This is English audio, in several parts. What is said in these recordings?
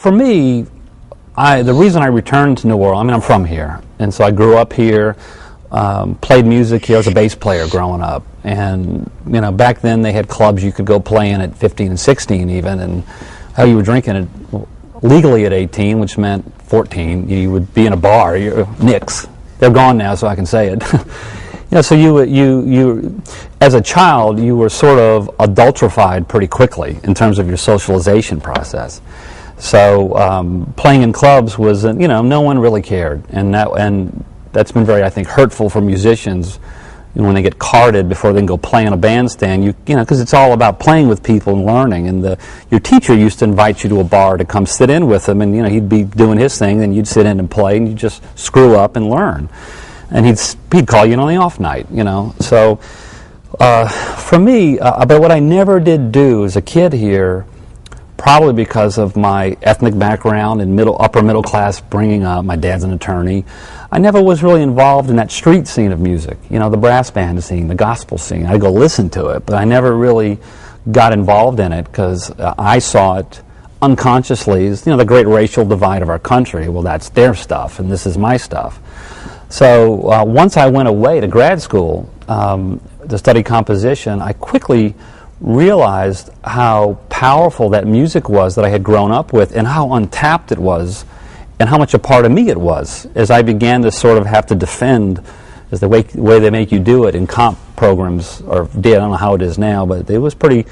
for me, the reason I returned to New Orleans, I mean, I'm from here, and so I grew up here, played music here. I was a bass player growing up, and back then they had clubs you could go play in at 15 and 16 even, and how you were drinking it legally at 18, which meant 14. You would be in a bar. Knicks, they're gone now, so I can say it. So you as a child, you were sort of adultrified pretty quickly in terms of your socialization process. So playing in clubs was, no one really cared, and that's been very, I think, hurtful for musicians when they get carded before they can go play in a bandstand. Because it's all about playing with people and learning. And your teacher used to invite you to a bar to come sit in with him, and he'd be doing his thing, and you'd sit in and play, and you'd just screw up and learn. And he'd call you on the off night, So for me, but what I never did do as a kid here, probably because of my ethnic background and upper middle class bringing up, my dad's an attorney, I never was really involved in that street scene of music, the brass band scene, the gospel scene. I'd go listen to it, but I never really got involved in it because I saw it unconsciously as, the great racial divide of our country. Well, that's their stuff, and this is my stuff. So once I went away to grad school to study composition, I quickly realized how powerful that music was that I had grown up with, and how untapped it was, and how much a part of me it was, as I began to sort of have to defend, as the way they make you do it in comp programs, or did, I don't know how it is now, but it was pretty,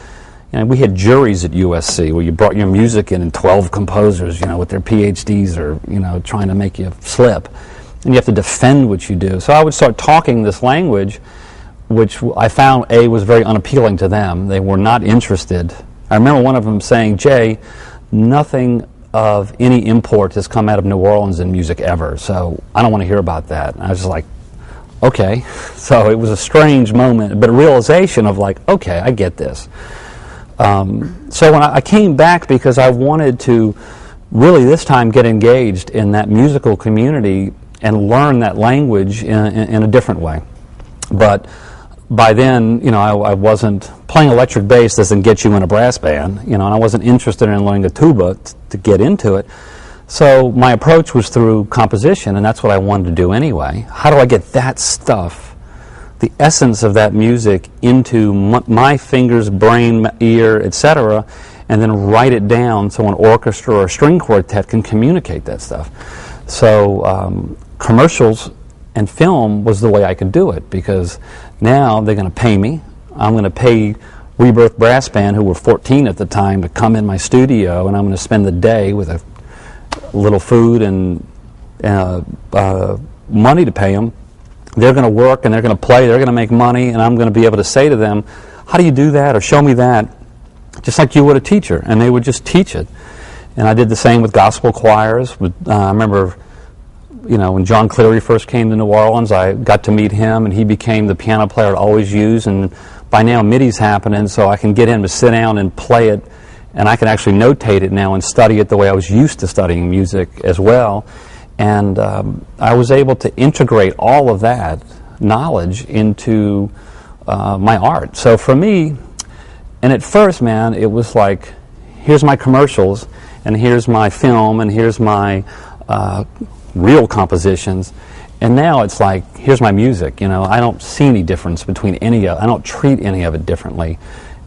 we had juries at USC where you brought your music in and 12 composers, with their PhDs or, trying to make you slip, and you have to defend what you do. So I would start talking this language, which I found, was very unappealing to them. They were not interested. I remember one of them saying, Jay, nothing of any import has come out of New Orleans in music ever, so I don't want to hear about that. And I was just like, okay. So it was a strange moment, but a realization of like, okay, I get this. So when I came back, because I wanted to really this time get engaged in that musical community and learn that language in a different way. But by then, I wasn't playing electric bass doesn't get you in a brass band, and I wasn't interested in learning the tuba to get into it. So my approach was through composition, and that's what I wanted to do anyway. How do I get that stuff, the essence of that music, into my fingers, brain, ear, etc., and then write it down so an orchestra or a string quartet can communicate that stuff? So commercials and film was the way I could do it, because now they're going to pay me. I'm going to pay Rebirth Brass Band, who were 14 at the time, to come in my studio, and I'm going to spend the day with a little food and money to pay them. They're going to work and they're going to play, they're going to make money, and I'm going to be able to say to them, how do you do that, or show me that, just like you would a teacher, and they would just teach it. And I did the same with gospel choirs. I remember, when John Cleary first came to New Orleans, I got to meet him, and he became the piano player I'd always use, and by now MIDI's happening, so I can get him to sit down and play it, and I can actually notate it now and study it the way I was used to studying music as well. And I was able to integrate all of that knowledge into my art. So for me, and at first, man, it was like, here's my commercials, and here's my film, and here's my real compositions. And now it's like, here's my music. I don't see any difference between any of it. I don't treat any of it differently.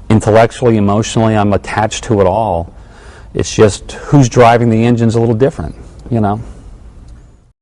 Intellectually, emotionally, I'm attached to it all. It's just who's driving the engine's a little different,